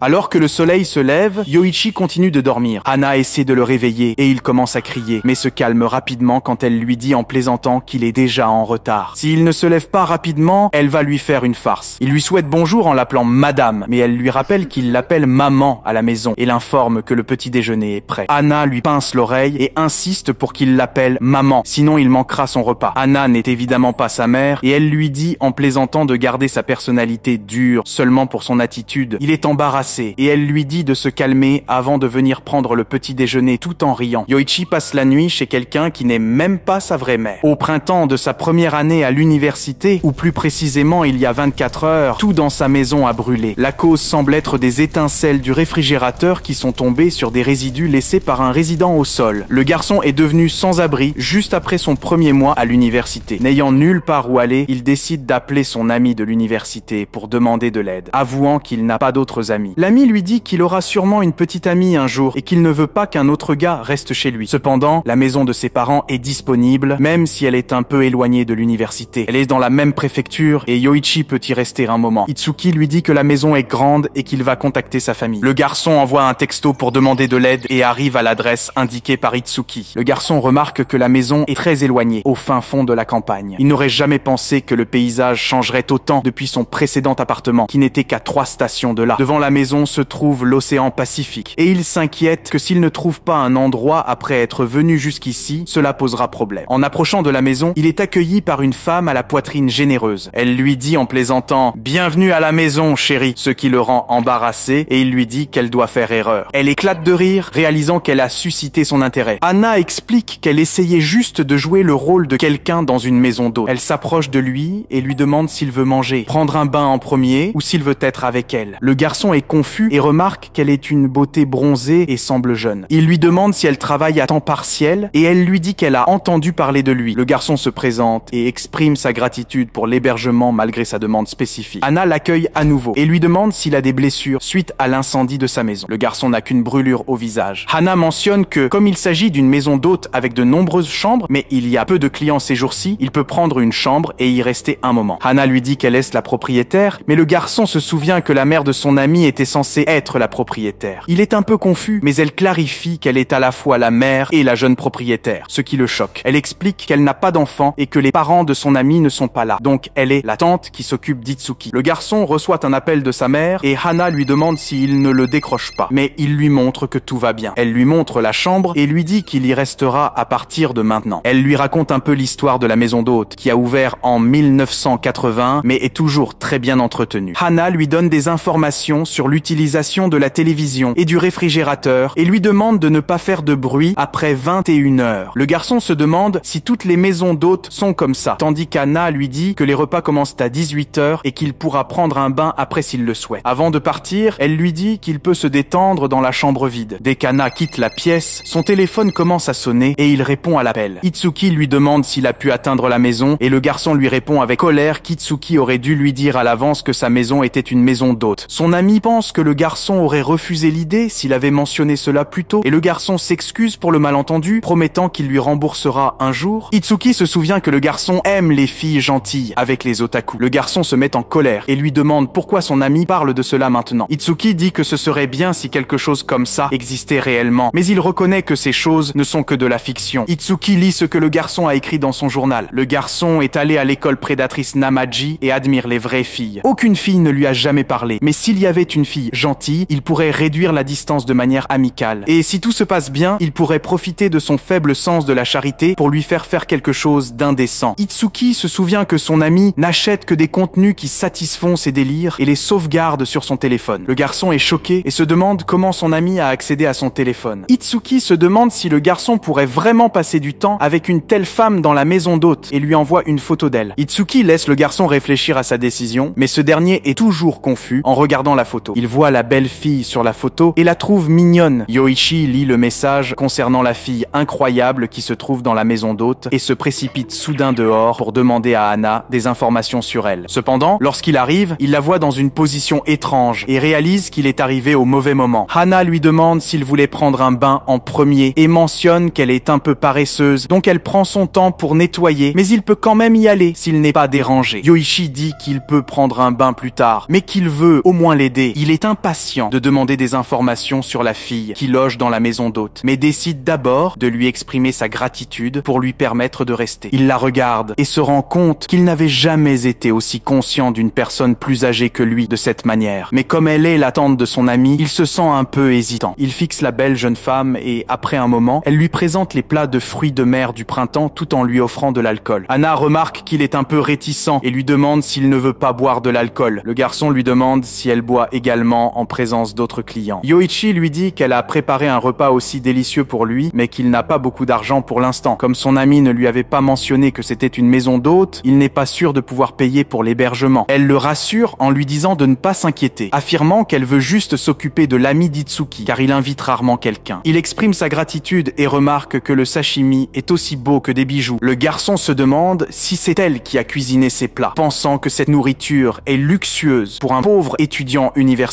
Alors que le soleil se lève, Yoichi continue de dormir. Hana essaie de le réveiller et il commence à crier, mais se calme rapidement quand elle lui dit en plaisantant qu'il est déjà en retard. S'il ne se lève pas rapidement, elle va lui faire une farce. Il lui souhaite bonjour en l'appelant madame, mais elle lui rappelle qu'il l'appelle maman à la maison et l'informe que le petit déjeuner est prêt. Hana lui pince l'oreille et insiste pour qu'il l'appelle maman, sinon il manquera son repas. Hana n'est évidemment pas sa mère et elle lui dit en plaisantant de garder sa personnalité dure seulement pour son attitude. Il est embarrassé et elle lui dit de se calmer avant de venir prendre le petit déjeuner tout en riant. Yoichi passe la nuit chez quelqu'un qui n'est même pas sa vraie mère. Au printemps de sa première année à l'université, ou plus précisément il y a 24 heures, tout dans sa maison a brûlé. La cause semble être des étincelles du réfrigérateur qui sont tombées sur des résidus laissés par un résident au sol. Le garçon est devenu sans abri juste après son premier mois à l'université. N'ayant nulle part où aller, il décide d'appeler son ami de l'université pour demander de l'aide, avouant qu'il n'a pas d'autres amis. L'ami lui dit qu'il aura sûrement une petite amie un jour et qu'il ne veut pas qu'un autre gars reste chez lui. Cependant, la maison de ses parents est disponible, même si elle est un peu éloignée de l'université. Elle est dans la même préfecture et Yoichi peut y rester un moment. Itsuki lui dit que la maison est grande et qu'il va contacter sa famille. Le garçon envoie un texto pour demander de l'aide et arrive à l'adresse indiquée par Itsuki. Le garçon remarque que la maison est très éloignée, au fin fond de la campagne. Il n'aurait jamais pensé que le paysage changerait autant depuis son précédent appartement, qui n'était qu'à 3 stations de là. Devant la maison se trouve l'océan Pacifique, et il s'inquiète que s'il ne trouve pas un endroit après être venu jusqu'ici, cela posera problème. En approchant de la maison, il est accueilli par une femme à la poitrine généreuse. Elle lui dit en plaisantant « Bienvenue à la maison, chérie », ce qui le rend embarrassé, et il lui dit qu'elle doit faire erreur. Elle éclate de rire, réalisant qu'elle a suscité son intérêt. Hana explique qu'elle essayait juste de jouer le rôle de quelqu'un dans une maison d'hôte. Elle s'approche de lui et lui demande s'il veut manger, prendre un bain en premier ou s'il veut être avec elle. Le garçon est confus et remarque qu'elle est une beauté bronzée et semble jeune. Il lui demande si elle travaille à temps partiel et elle lui dit qu'elle a entendu parler de lui. Le garçon se présente et exprime sa gratitude pour l'hébergement malgré sa demande spécifique. Hana l'accueille à nouveau et lui demande s'il a des blessures suite à l'incendie de sa maison. Le garçon n'a qu'une brûlure au visage. Hana mentionne que, comme il s'agit d'une maison d'hôte avec de nombreuses chambres, mais il y a peu de clients ces jours-ci, il peut prendre une chambre et y rester un moment. Hana lui dit qu'elle est la propriétaire, mais le garçon se souvient que la mère de son ami était censée être la propriétaire. Il est un peu confus, mais elle clarifie qu'elle est à la fois la mère et la jeune propriétaire, ce qui le choque. Elle explique qu'elle n'a pas d'enfant et que les parents de son ami ne sont pas là, donc elle est la tante qui s'occupe d'Itsuki. Le garçon reçoit un appel de sa mère et Hana lui demande s'il ne le décroche pas, mais il lui montre que tout va bien. Elle lui montre la chambre et lui dit qu'il y restera à partir de maintenant. Elle lui raconte un peu l'histoire de la maison d'hôte, qui a ouvert en 1980, mais est toujours très bien entretenue. Hana lui donne des informations sur l'utilisation de la télévision et du réfrigérateur et lui demande de ne pas faire de bruit après 21 heures. Le garçon se demande si toutes les maisons d'hôtes sont comme ça, tandis qu'Hana lui dit que les repas commencent à 18 heures et qu'il pourra prendre un bain après s'il le souhaite. Avant de partir, elle lui dit qu'il peut se détendre dans la chambre vide. Dès qu'Hana quitte la pièce, son téléphone commence à sonner et il répond à l'appel. Itsuki lui demande s'il a pu atteindre la maison et le garçon lui répond avec colère qu'Itsuki aurait dû lui dire à l'avance que sa maison était une maison d'hôte. Son ami pense que le garçon aurait refusé l'idée s'il avait mentionné cela plus tôt et le garçon s'excuse pour le malentendu, promettant qu'il lui remboursera un jour. Itsuki se souvient que le garçon aime les filles gentilles avec les otaku. Le garçon se met en colère et lui demande pourquoi son ami parle de cela maintenant. Itsuki dit que ce serait bien si quelque chose comme ça existait réellement, mais il reconnaît que ces choses ne sont que de la fiction. Itsuki lit ce que le garçon a écrit dans son journal. Le garçon est allé à l'école prédatrice Namaji et admire les vraies filles. Aucune fille ne lui a jamais parlé, mais s'il y avait une fille gentille, il pourrait réduire la distance de manière amicale. Et si tout se passe bien, il pourrait profiter de son faible sens de la charité pour lui faire quelque chose d'indécent. Itsuki se souvient que son ami n'achète que des contenus qui satisfont ses délires et les sauvegarde sur son téléphone. Le garçon est choqué et se demande comment son ami a accédé à son téléphone. Itsuki se demande si le garçon pourrait vraiment passer du temps avec une telle femme dans la maison d'hôte et lui envoie une photo d'elle. Itsuki laisse le garçon réfléchir à sa décision, mais ce dernier est toujours confus en regardant la photo. Il voit la belle fille sur la photo et la trouve mignonne. Yoichi lit le message concernant la fille incroyable qui se trouve dans la maison d'hôte et se précipite soudain dehors pour demander à Hana des informations sur elle. Cependant, lorsqu'il arrive, il la voit dans une position étrange et réalise qu'il est arrivé au mauvais moment. Hana lui demande s'il voulait prendre un bain en premier et mentionne qu'elle est un peu paresseuse, donc elle prend son temps pour nettoyer, mais il peut quand même y aller s'il n'est pas dérangé. Yoichi dit qu'il peut prendre un bain plus tard, mais qu'il veut au moins l'aider. Il Il est impatient de demander des informations sur la fille qui loge dans la maison d'hôte, mais décide d'abord de lui exprimer sa gratitude pour lui permettre de rester. Il la regarde et se rend compte qu'il n'avait jamais été aussi conscient d'une personne plus âgée que lui de cette manière. Mais comme elle est la tante de son ami, il se sent un peu hésitant. Il fixe la belle jeune femme et, après un moment, elle lui présente les plats de fruits de mer du printemps tout en lui offrant de l'alcool. Anna remarque qu'il est un peu réticent et lui demande s'il ne veut pas boire de l'alcool. Le garçon lui demande si elle boit également en présence d'autres clients. Yoichi lui dit qu'elle a préparé un repas aussi délicieux pour lui, mais qu'il n'a pas beaucoup d'argent pour l'instant. Comme son ami ne lui avait pas mentionné que c'était une maison d'hôte, il n'est pas sûr de pouvoir payer pour l'hébergement. Elle le rassure en lui disant de ne pas s'inquiéter, affirmant qu'elle veut juste s'occuper de l'ami d'Itsuki, car il invite rarement quelqu'un. Il exprime sa gratitude et remarque que le sashimi est aussi beau que des bijoux. Le garçon se demande si c'est elle qui a cuisiné ces plats, pensant que cette nourriture est luxueuse pour un pauvre étudiant universitaire.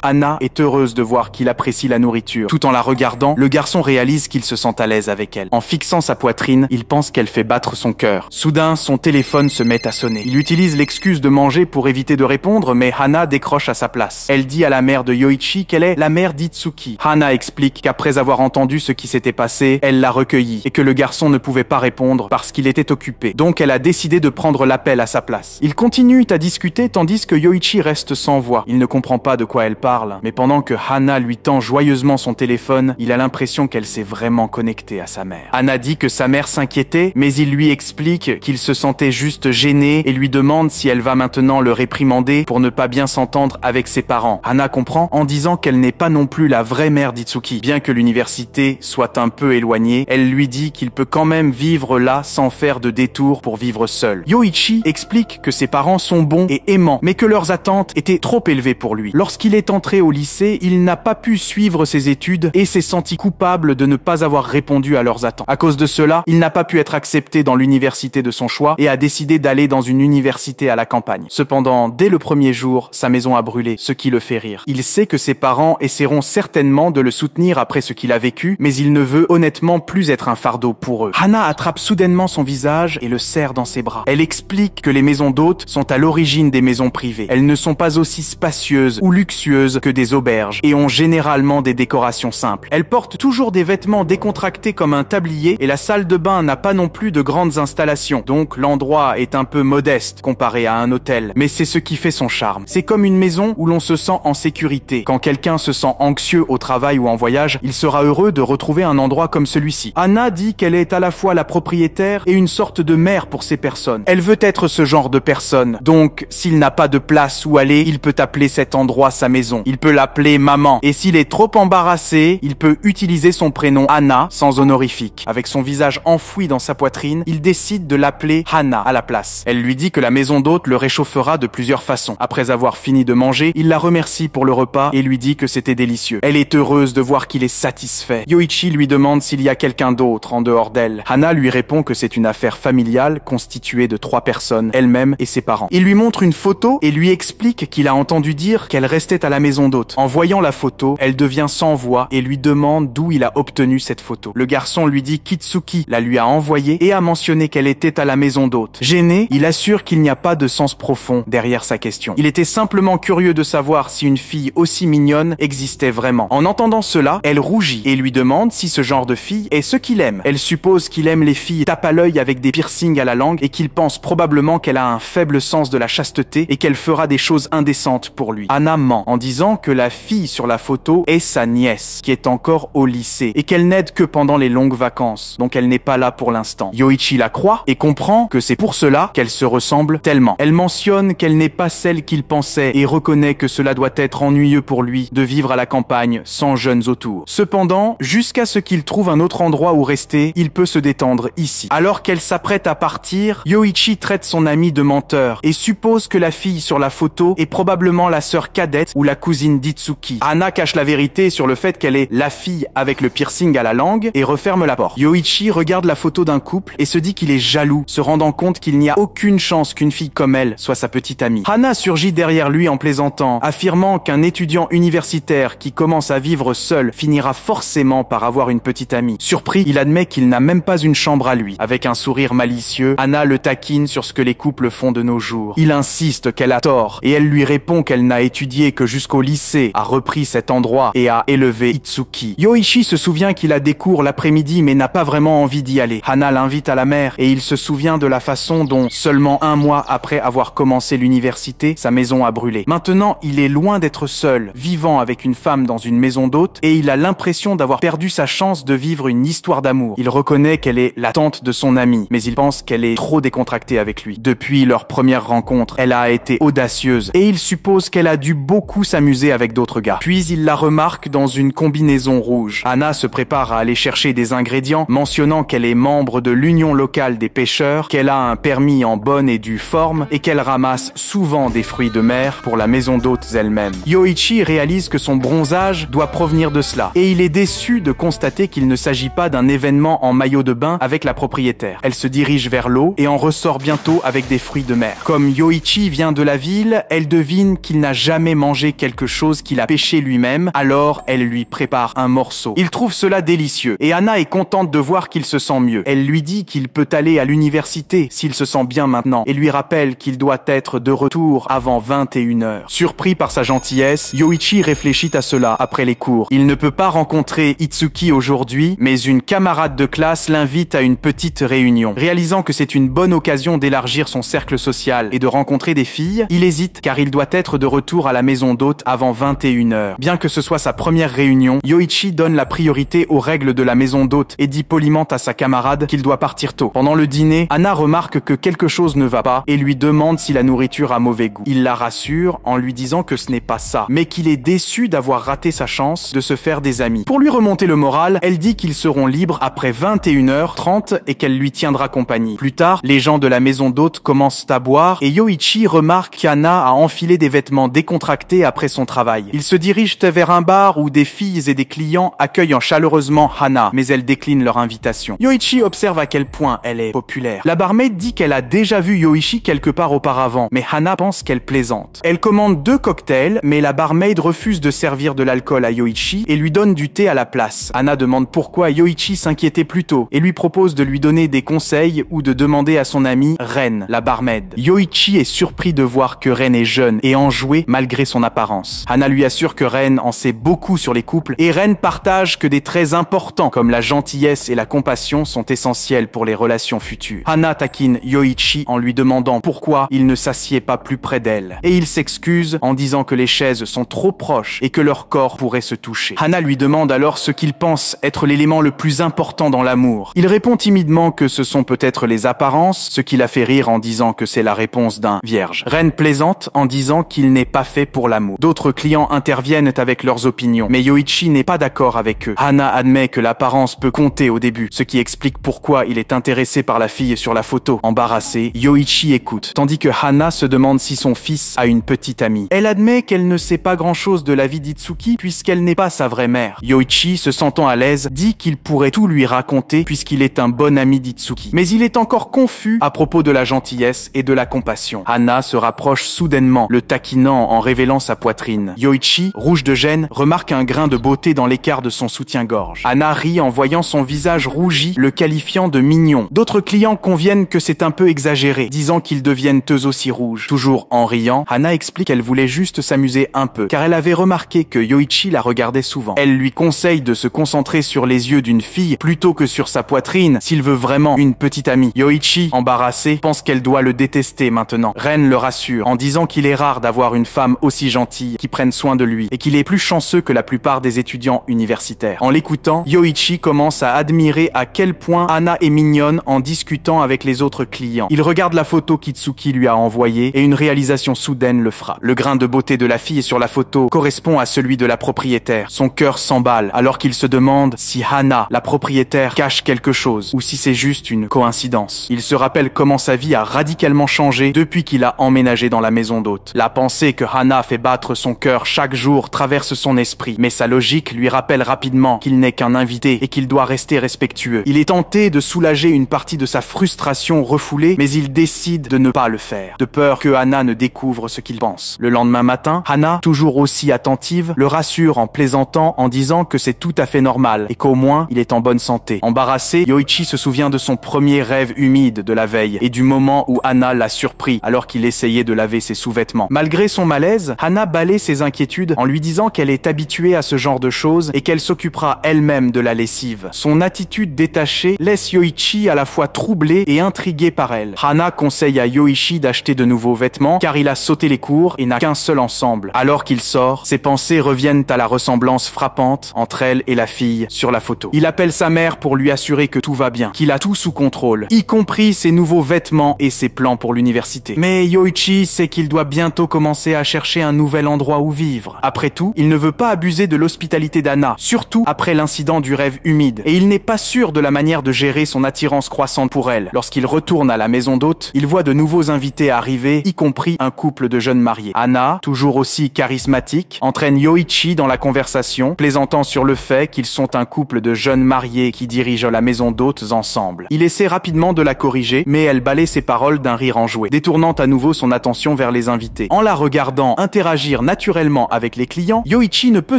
Anna est heureuse de voir qu'il apprécie la nourriture. Tout en la regardant, le garçon réalise qu'il se sent à l'aise avec elle. En fixant sa poitrine, il pense qu'elle fait battre son cœur. Soudain, son téléphone se met à sonner. Il utilise l'excuse de manger pour éviter de répondre, mais Hana décroche à sa place. Elle dit à la mère de Yoichi qu'elle est la mère d'Itsuki. Hana explique qu'après avoir entendu ce qui s'était passé, elle l'a recueilli et que le garçon ne pouvait pas répondre parce qu'il était occupé. Donc elle a décidé de prendre l'appel à sa place. Ils continuent à discuter tandis que Yoichi reste sans voix. Il ne comprend pas de quoi elle parle, mais pendant que Hana lui tend joyeusement son téléphone, il a l'impression qu'elle s'est vraiment connectée à sa mère. Hana dit que sa mère s'inquiétait, mais il lui explique qu'il se sentait juste gêné et lui demande si elle va maintenant le réprimander pour ne pas bien s'entendre avec ses parents. Hana comprend en disant qu'elle n'est pas non plus la vraie mère d'Itsuki. Bien que l'université soit un peu éloignée, elle lui dit qu'il peut quand même vivre là sans faire de détour pour vivre seul. Yoichi explique que ses parents sont bons et aimants, mais que leurs attentes étaient trop élevées pour lui. Lorsqu'il est entré au lycée, il n'a pas pu suivre ses études et s'est senti coupable de ne pas avoir répondu à leurs attentes. À cause de cela, il n'a pas pu être accepté dans l'université de son choix et a décidé d'aller dans une université à la campagne. Cependant, dès le premier jour, sa maison a brûlé, ce qui le fait rire. Il sait que ses parents essaieront certainement de le soutenir après ce qu'il a vécu, mais il ne veut honnêtement plus être un fardeau pour eux. Hana attrape soudainement son visage et le serre dans ses bras. Elle explique que les maisons d'hôtes sont à l'origine des maisons privées. Elles ne sont pas aussi spacieuses ou luxueuses que des auberges et ont généralement des décorations simples. Elles portent toujours des vêtements décontractés comme un tablier et la salle de bain n'a pas non plus de grandes installations. Donc l'endroit est un peu modeste comparé à un hôtel, mais c'est ce qui fait son charme. C'est comme une maison où l'on se sent en sécurité. Quand quelqu'un se sent anxieux au travail ou en voyage, il sera heureux de retrouver un endroit comme celui-ci. Hana dit qu'elle est à la fois la propriétaire et une sorte de mère pour ces personnes. Elle veut être ce genre de personne. Donc, s'il n'a pas de place où aller, il peut appeler cet endroit sa maison. Il peut l'appeler maman. Et s'il est trop embarrassé, il peut utiliser son prénom Hana sans honorifique. Avec son visage enfoui dans sa poitrine, il décide de l'appeler Hana à la place. Elle lui dit que la maison d'hôte le réchauffera de plusieurs façons. Après avoir fini de manger, il la remercie pour le repas et lui dit que c'était délicieux. Elle est heureuse de voir qu'il est satisfait. Yoichi lui demande s'il y a quelqu'un d'autre en dehors d'elle. Hana lui répond que c'est une affaire familiale constituée de 3 personnes, elle-même et ses parents. Il lui montre une photo et lui explique qu'il a entendu dire qu'elle restait à la maison d'hôte. En voyant la photo, elle devient sans voix et lui demande d'où il a obtenu cette photo. Le garçon lui dit qu'Itsuki la lui a envoyée et a mentionné qu'elle était à la maison d'hôte. Gêné, il assure qu'il n'y a pas de sens profond derrière sa question. Il était simplement curieux de savoir si une fille aussi mignonne existait vraiment. En entendant cela, elle rougit et lui demande si ce genre de fille est ce qu'il aime. Elle suppose qu'il aime les filles tape à l'œil avec des piercings à la langue et qu'il pense probablement qu'elle a un faible sens de la chasteté et qu'elle fera des choses indécentes pour lui. Hana ment en disant que la fille sur la photo est sa nièce, qui est encore au lycée et qu'elle n'aide que pendant les longues vacances, donc elle n'est pas là pour l'instant. Yoichi la croit et comprend que c'est pour cela qu'elle se ressemble tellement. Elle mentionne qu'elle n'est pas celle qu'il pensait et reconnaît que cela doit être ennuyeux pour lui de vivre à la campagne sans jeunes autour. Cependant, jusqu'à ce qu'il trouve un autre endroit où rester, il peut se détendre ici. Alors qu'elle s'apprête à partir, Yoichi traite son ami de menteur et suppose que la fille sur la photo est probablement la sœur cadette ou la cousine d'Itsuki. Hana cache la vérité sur le fait qu'elle est la fille avec le piercing à la langue et referme la porte. Yoichi regarde la photo d'un couple et se dit qu'il est jaloux, se rendant compte qu'il n'y a aucune chance qu'une fille comme elle soit sa petite amie. Hana surgit derrière lui en plaisantant, affirmant qu'un étudiant universitaire qui commence à vivre seul finira forcément par avoir une petite amie. Surpris, il admet qu'il n'a même pas une chambre à lui. Avec un sourire malicieux, Hana le taquine sur ce que les couples font de nos jours. Il insiste qu'elle a tort et elle lui répond qu'elle n'a étudié oublié que jusqu'au lycée a repris cet endroit et a élevé Itsuki. Yoichi se souvient qu'il a des cours l'après-midi mais n'a pas vraiment envie d'y aller. Hana l'invite à la mer et il se souvient de la façon dont, seulement un mois après avoir commencé l'université, sa maison a brûlé. Maintenant, il est loin d'être seul, vivant avec une femme dans une maison d'hôte et il a l'impression d'avoir perdu sa chance de vivre une histoire d'amour. Il reconnaît qu'elle est la tante de son ami, mais il pense qu'elle est trop décontractée avec lui. Depuis leur première rencontre, elle a été audacieuse et il suppose qu'elle a dû beaucoup s'amuser avec d'autres gars. Puis il la remarque dans une combinaison rouge. Hana se prépare à aller chercher des ingrédients, mentionnant qu'elle est membre de l'union locale des pêcheurs, qu'elle a un permis en bonne et due forme et qu'elle ramasse souvent des fruits de mer pour la maison d'hôtes elle-même. Yoichi réalise que son bronzage doit provenir de cela et il est déçu de constater qu'il ne s'agit pas d'un événement en maillot de bain avec la propriétaire. Elle se dirige vers l'eau et en ressort bientôt avec des fruits de mer. Comme Yoichi vient de la ville, elle devine qu'il n'a jamais mangé quelque chose qu'il a pêché lui-même, alors elle lui prépare un morceau. Il trouve cela délicieux et Hana est contente de voir qu'il se sent mieux. Elle lui dit qu'il peut aller à l'université s'il se sent bien maintenant et lui rappelle qu'il doit être de retour avant 21h. Surpris par sa gentillesse, Yoichi réfléchit à cela après les cours. Il ne peut pas rencontrer Itsuki aujourd'hui, mais une camarade de classe l'invite à une petite réunion. Réalisant que c'est une bonne occasion d'élargir son cercle social et de rencontrer des filles, il hésite car il doit être de retour à la maison d'hôte avant 21h. Bien que ce soit sa première réunion, Yoichi donne la priorité aux règles de la maison d'hôte et dit poliment à sa camarade qu'il doit partir tôt. Pendant le dîner, Hana remarque que quelque chose ne va pas et lui demande si la nourriture a mauvais goût. Il la rassure en lui disant que ce n'est pas ça, mais qu'il est déçu d'avoir raté sa chance de se faire des amis. Pour lui remonter le moral, elle dit qu'ils seront libres après 21h30 et qu'elle lui tiendra compagnie. Plus tard, les gens de la maison d'hôte commencent à boire et Yoichi remarque qu'Hana a enfilé des vêtements décontractés après son travail. Ils se dirigent vers un bar où des filles et des clients accueillent chaleureusement Hana, mais elle décline leur invitation. Yoichi observe à quel point elle est populaire. La barmaid dit qu'elle a déjà vu Yoichi quelque part auparavant, mais Hana pense qu'elle plaisante. Elle commande 2 cocktails, mais la barmaid refuse de servir de l'alcool à Yoichi et lui donne du thé à la place. Hana demande pourquoi Yoichi s'inquiétait plus tôt et lui propose de lui donner des conseils ou de demander à son amie Ren, la barmaid. Yoichi est surpris de voir que Ren est jeune et enjouée malgré son apparence. Hana lui assure que Ren en sait beaucoup sur les couples et Ren partage que des traits importants comme la gentillesse et la compassion sont essentiels pour les relations futures. Hana taquine Yoichi en lui demandant pourquoi il ne s'assied pas plus près d'elle et il s'excuse en disant que les chaises sont trop proches et que leur corps pourrait se toucher. Hana lui demande alors ce qu'il pense être l'élément le plus important dans l'amour. Il répond timidement que ce sont peut-être les apparences, ce qui la fait rire en disant que c'est la réponse d'un vierge. Ren plaisante en disant qu'il n'est pas fait pour l'amour. D'autres clients interviennent avec leurs opinions, mais Yoichi n'est pas d'accord avec eux. Hana admet que l'apparence peut compter au début, ce qui explique pourquoi il est intéressé par la fille sur la photo. Embarrassé, Yoichi écoute, tandis que Hana se demande si son fils a une petite amie. Elle admet qu'elle ne sait pas grand-chose de la vie d'Itsuki puisqu'elle n'est pas sa vraie mère. Yoichi, se sentant à l'aise, dit qu'il pourrait tout lui raconter puisqu'il est un bon ami d'Itsuki. Mais il est encore confus à propos de la gentillesse et de la compassion. Hana se rapproche soudainement, le taquinant en révélant sa poitrine. Yoichi, rouge de gêne, remarque un grain de beauté dans l'écart de son soutien-gorge. Hana rit en voyant son visage rougi, le qualifiant de mignon. D'autres clients conviennent que c'est un peu exagéré, disant qu'ils deviennent eux aussi rouges. Toujours en riant, Hana explique qu'elle voulait juste s'amuser un peu, car elle avait remarqué que Yoichi la regardait souvent. Elle lui conseille de se concentrer sur les yeux d'une fille plutôt que sur sa poitrine s'il veut vraiment une petite amie. Yoichi, embarrassé, pense qu'elle doit le détester maintenant. Ren le rassure en disant qu'il est rare d'avoir une femme aussi gentille qui prenne soin de lui et qu'il est plus chanceux que la plupart des étudiants universitaires. En l'écoutant, Yoichi commence à admirer à quel point Hana est mignonne en discutant avec les autres clients. Il regarde la photo qu'Itsuki lui a envoyée et une réalisation soudaine le frappe. Le grain de beauté de la fille sur la photo correspond à celui de la propriétaire. Son cœur s'emballe alors qu'il se demande si Hana, la propriétaire, cache quelque chose ou si c'est juste une coïncidence. Il se rappelle comment sa vie a radicalement changé depuis qu'il a emménagé dans la maison d'hôte. La pensée que Hana fait battre son cœur chaque jour traverse son esprit, mais sa logique lui rappelle rapidement qu'il n'est qu'un invité et qu'il doit rester respectueux. Il est tenté de soulager une partie de sa frustration refoulée, mais il décide de ne pas le faire, de peur que Hana ne découvre ce qu'il pense. Le lendemain matin, Hana, toujours aussi attentive, le rassure en plaisantant en disant que c'est tout à fait normal et qu'au moins il est en bonne santé. Embarrassé, Yoichi se souvient de son premier rêve humide de la veille et du moment où Hana l'a surpris alors qu'il essayait de laver ses sous-vêtements. Malgré son malaise, pause, Hana balaie ses inquiétudes en lui disant qu'elle est habituée à ce genre de choses et qu'elle s'occupera elle-même de la lessive. Son attitude détachée laisse Yoichi à la fois troublé et intrigué par elle. Hana conseille à Yoichi d'acheter de nouveaux vêtements car il a sauté les cours et n'a qu'un seul ensemble. Alors qu'il sort, ses pensées reviennent à la ressemblance frappante entre elle et la fille sur la photo. Il appelle sa mère pour lui assurer que tout va bien, qu'il a tout sous contrôle, y compris ses nouveaux vêtements et ses plans pour l'université. Mais Yoichi sait qu'il doit bientôt commencer à chercher un nouvel endroit où vivre. Après tout, il ne veut pas abuser de l'hospitalité d'Hana, surtout après l'incident du rêve humide, et il n'est pas sûr de la manière de gérer son attirance croissante pour elle. Lorsqu'il retourne à la maison d'hôte, il voit de nouveaux invités arriver, y compris un couple de jeunes mariés. Hana, toujours aussi charismatique, entraîne Yoichi dans la conversation, plaisantant sur le fait qu'ils sont un couple de jeunes mariés qui dirigent la maison d'hôtes ensemble. Il essaie rapidement de la corriger, mais elle balaie ses paroles d'un rire enjoué, détournant à nouveau son attention vers les invités. En la regardant interagir naturellement avec les clients, Yoichi ne peut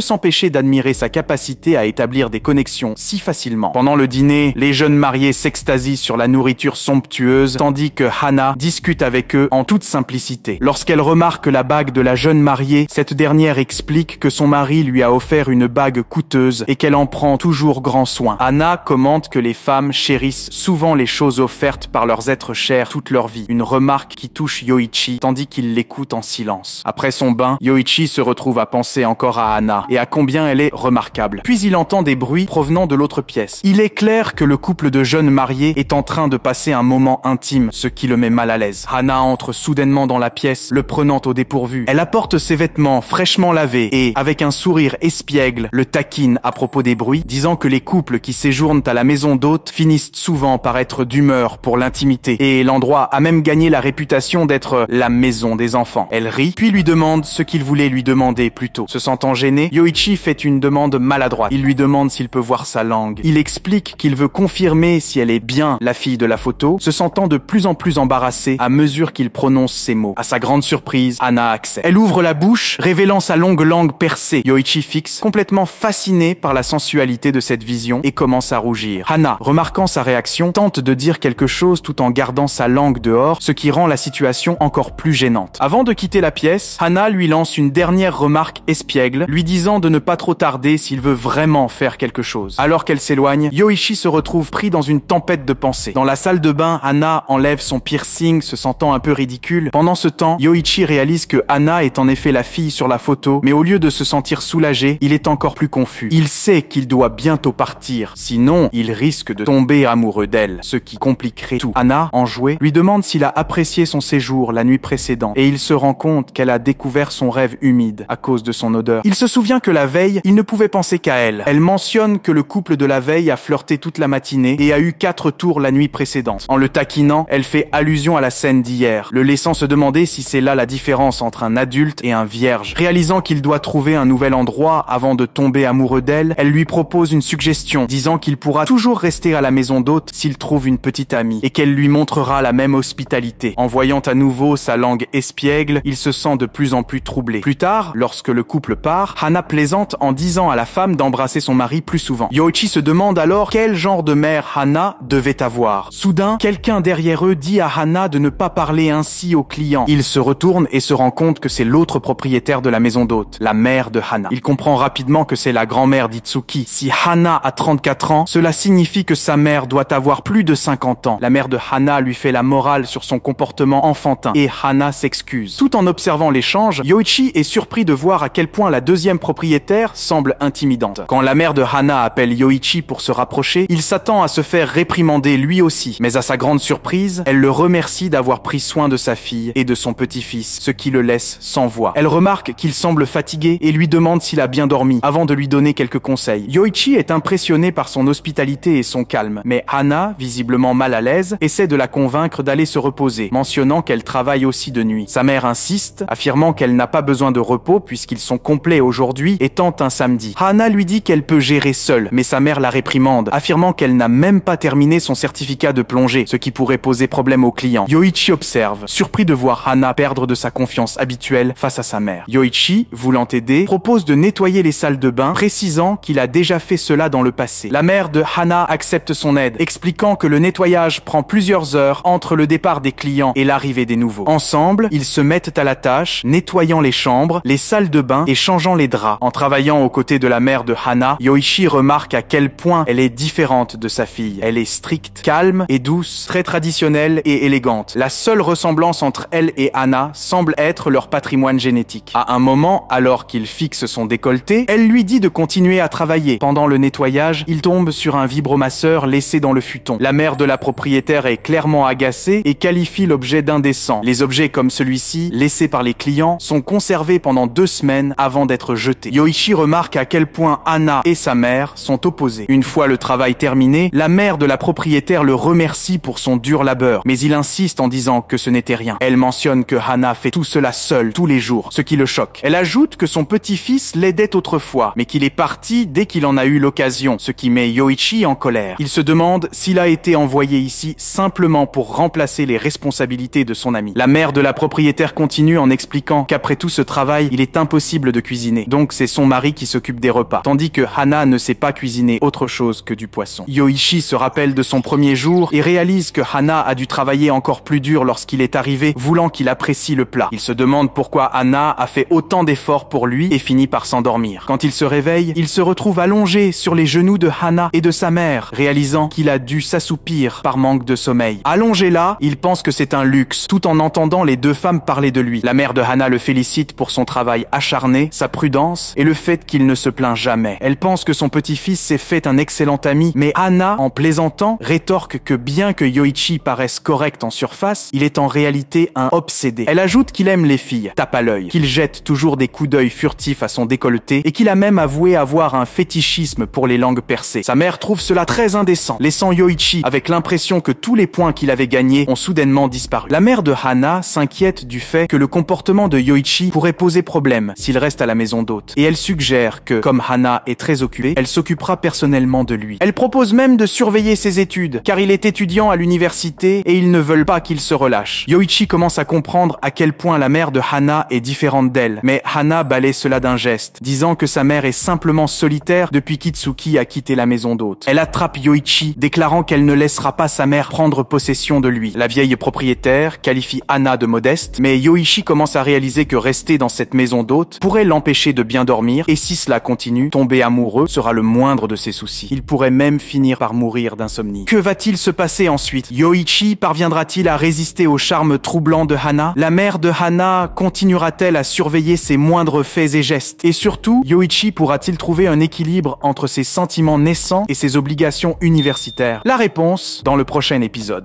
s'empêcher d'admirer sa capacité à établir des connexions si facilement. Pendant le dîner, les jeunes mariés s'extasient sur la nourriture somptueuse, tandis que Hana discute avec eux en toute simplicité. Lorsqu'elle remarque la bague de la jeune mariée, cette dernière explique que son mari lui a offert une bague coûteuse et qu'elle en prend toujours grand soin. Hana commente que les femmes chérissent souvent les choses offertes par leurs êtres chers toute leur vie, une remarque qui touche Yoichi tandis qu'il l'écoute en silence. Après son bain, Yoichi se retrouve à penser encore à Hana et à combien elle est remarquable. Puis il entend des bruits provenant de l'autre pièce. Il est clair que le couple de jeunes mariés est en train de passer un moment intime, ce qui le met mal à l'aise. Hana entre soudainement dans la pièce, le prenant au dépourvu. Elle apporte ses vêtements fraîchement lavés et, avec un sourire espiègle, le taquine à propos des bruits, disant que les couples qui séjournent à la maison d'hôtes finissent souvent par être d'humeur pour l'intimité, et l'endroit a même gagné la réputation d'être la maison des enfants. Elle rit, puis lui demande ce qu'il voulait lui demander plus tôt. Se sentant gêné, Yoichi fait une demande maladroite. Il lui demande s'il peut voir sa langue. Il explique qu'il veut confirmer si elle est bien la fille de la photo, se sentant de plus en plus embarrassé à mesure qu'il prononce ces mots. À sa grande surprise, Hana accepte. Elle ouvre la bouche, révélant sa longue langue percée. Yoichi fixe, complètement fasciné par la sensualité de cette vision, et commence à rougir. Hana, remarquant sa réaction, tente de dire quelque chose tout en gardant sa langue dehors, ce qui rend la situation encore plus gênante. Avant de quitter la pièce, Hana lui lance une dernière remarque espiègle, lui disant de ne pas trop tarder s'il veut vraiment faire quelque chose. Alors qu'elle s'éloigne, Yoichi se retrouve pris dans une tempête de pensées. Dans la salle de bain, Hana enlève son piercing, se sentant un peu ridicule. Pendant ce temps, Yoichi réalise que Hana est en effet la fille sur la photo, mais au lieu de se sentir soulagé, il est encore plus confus. Il sait qu'il doit bientôt partir, sinon il risque de tomber amoureux d'elle, ce qui compliquerait tout. Hana, enjouée, lui demande s'il a apprécié son séjour la nuit précédente, et il se rend compte qu'elle a découvert son rêve humide à cause de son odeur. Il se souvient que la veille, il ne pouvait penser qu'à elle. Elle mentionne que le couple de la veille a flirté toute la matinée et a eu 4 tours la nuit précédente. En le taquinant, elle fait allusion à la scène d'hier, le laissant se demander si c'est là la différence entre un adulte et un vierge. Réalisant qu'il doit trouver un nouvel endroit avant de tomber amoureux d'elle, elle lui propose une suggestion, disant qu'il pourra toujours rester à la maison d'hôte s'il trouve une petite amie, et qu'elle lui montrera la même hospitalité. En voyant à nouveau sa langue espiègle, il se sent de plus en plus troublé. Plus tard, lorsque le couple part, Hana plaisante en disant à la femme d'embrasser son mari plus souvent. Yoichi se demande alors quel genre de mère Hana devait avoir. Soudain, quelqu'un derrière eux dit à Hana de ne pas parler ainsi aux clients. Il se retourne et se rend compte que c'est l'autre propriétaire de la maison d'hôte, la mère de Hana. Il comprend rapidement que c'est la grand-mère d'Itsuki. Si Hana a 34 ans, cela signifie que sa mère doit avoir plus de 50 ans. La mère de Hana lui fait la morale sur son comportement enfantin et Hana s'excuse. Tout en observant l'échange, Yoichi est surpris de voir à quel point la deuxième propriétaire semble intimidante. Quand la mère de Hana appelle Yoichi pour se rapprocher, il s'attend à se faire réprimander lui aussi. Mais à sa grande surprise, elle le remercie d'avoir pris soin de sa fille et de son petit-fils, ce qui le laisse sans voix. Elle remarque qu'il semble fatigué et lui demande s'il a bien dormi, avant de lui donner quelques conseils. Yoichi est impressionné par son hospitalité et son calme, mais Hana, visiblement mal à l'aise, essaie de la convaincre d'aller se reposer, mentionnant qu'elle travaille aussi de nuit. Sa mère insiste, affirmant qu'elle n'a pas besoin de repos puisqu'ils sont complets aujourd'hui, étant un samedi. Hana lui dit qu'elle peut gérer seule, mais sa mère la réprimande, affirmant qu'elle n'a même pas terminé son certificat de plongée, ce qui pourrait poser problème aux clients. Yoichi observe, surpris de voir Hana perdre de sa confiance habituelle face à sa mère. Yoichi, voulant aider, propose de nettoyer les salles de bain, précisant qu'il a déjà fait cela dans le passé. La mère de Hana accepte son aide, expliquant que le nettoyage prend plusieurs heures entre le départ des clients et l'arrivée des nouveaux. Ensemble, ils se mettent à la tâche, nettoyant les chambres, les salles de bain et changeant les draps. En travaillant aux côtés de la mère de Hana, Yoichi remarque à quel point elle est différente de sa fille. Elle est stricte, calme et douce, très traditionnelle et élégante. La seule ressemblance entre elle et Hana semble être leur patrimoine génétique. À un moment, alors qu'il fixe son décolleté, elle lui dit de continuer à travailler. Pendant le nettoyage, il tombe sur un vibromasseur laissé dans le futon. La mère de la propriétaire est clairement agacée et qualifie l'objet d'indécent. Les objets comme celui-ci, laissés par les clients, sont conservés pendant 2 semaines avant d'être jetés. Yoichi remarque à quel point Hana et sa mère sont opposées. Une fois le travail terminé, la mère de la propriétaire le remercie pour son dur labeur, mais il insiste en disant que ce n'était rien. Elle mentionne que Hana fait tout cela seule tous les jours, ce qui le choque. Elle ajoute que son petit-fils l'aidait autrefois, mais qu'il est parti dès qu'il en a eu l'occasion, ce qui met Yoichi en colère. Il se demande s'il a été envoyé ici simplement pour remplacer les responsabilités de son ami. La mère de la propriétaire continue en expliquant qu'après tout ce travail, il est impossible de cuisiner. Donc c'est son mari qui s'occupe des repas, tandis que Hana ne sait pas cuisiner autre chose que du poisson. Yoichi se rappelle de son premier jour et réalise que Hana a dû travailler encore plus dur lorsqu'il est arrivé, voulant qu'il apprécie le plat. Il se demande pourquoi Hana a fait autant d'efforts pour lui et finit par s'endormir. Quand il se réveille, il se retrouve allongé sur les genoux de Hana et de sa mère, réalisant qu'il a dû s'assoupir par manque de sommeil. Allongé là, il pense que c'est un luxe, tout en entendant les 2 femmes parler de lui. La mère de Hana le félicite pour son travail acharné, sa prudence et le fait qu'il ne se plaint jamais. Elle pense que son petit-fils s'est fait un excellent ami, mais Hana, en plaisantant, rétorque que bien que Yoichi paraisse correct en surface, il est en réalité un obsédé. Elle ajoute qu'il aime les filles, tape à l'œil, qu'il jette toujours des coups d'œil furtifs à son décolleté et qu'il a même avoué avoir un fétichisme pour les langues percées. Sa mère trouve cela très indécent, laissant Yoichi avec l'impression que tous les points qu'il avait gagnés ont soudainement disparu. La mère de Hana s'inquiète du fait que le comportement de Yoichi pourrait poser problème s'il reste à la maison d'hôte, et elle suggère que, comme Hana est très occupée, elle s'occupera personnellement de lui. Elle propose même de surveiller ses études, car il est étudiant à l'université et ils ne veulent pas qu'il se relâche. Yoichi commence à comprendre à quel point la mère de Hana est différente d'elle, mais Hana balaie cela d'un geste, disant que sa mère est simplement solitaire depuis qu'Itsuki a quitté la maison d'hôte. Elle attrape Yoichi, déclarant qu'elle ne laissera pas sa mère prendre possession de lui. La vieille propriétaire qualifie Hana de modeste, mais Yoichi commence à réaliser que rester dans cette maison d'hôte pourrait l'empêcher de bien dormir, et si cela continue, tomber amoureux sera le moindre de ses soucis. Il pourrait même finir par mourir d'insomnie. Que va-t-il se passer ensuite? Yoichi parviendra-t-il à résister au charme troublant de Hana? La mère de Hana continuera-t-elle à surveiller ses moindres faits et gestes? Et surtout, Yoichi pourra-t-il trouver un équilibre entre ses sentiments naissants et ses obligations universitaires? La réponse dans le prochain épisode.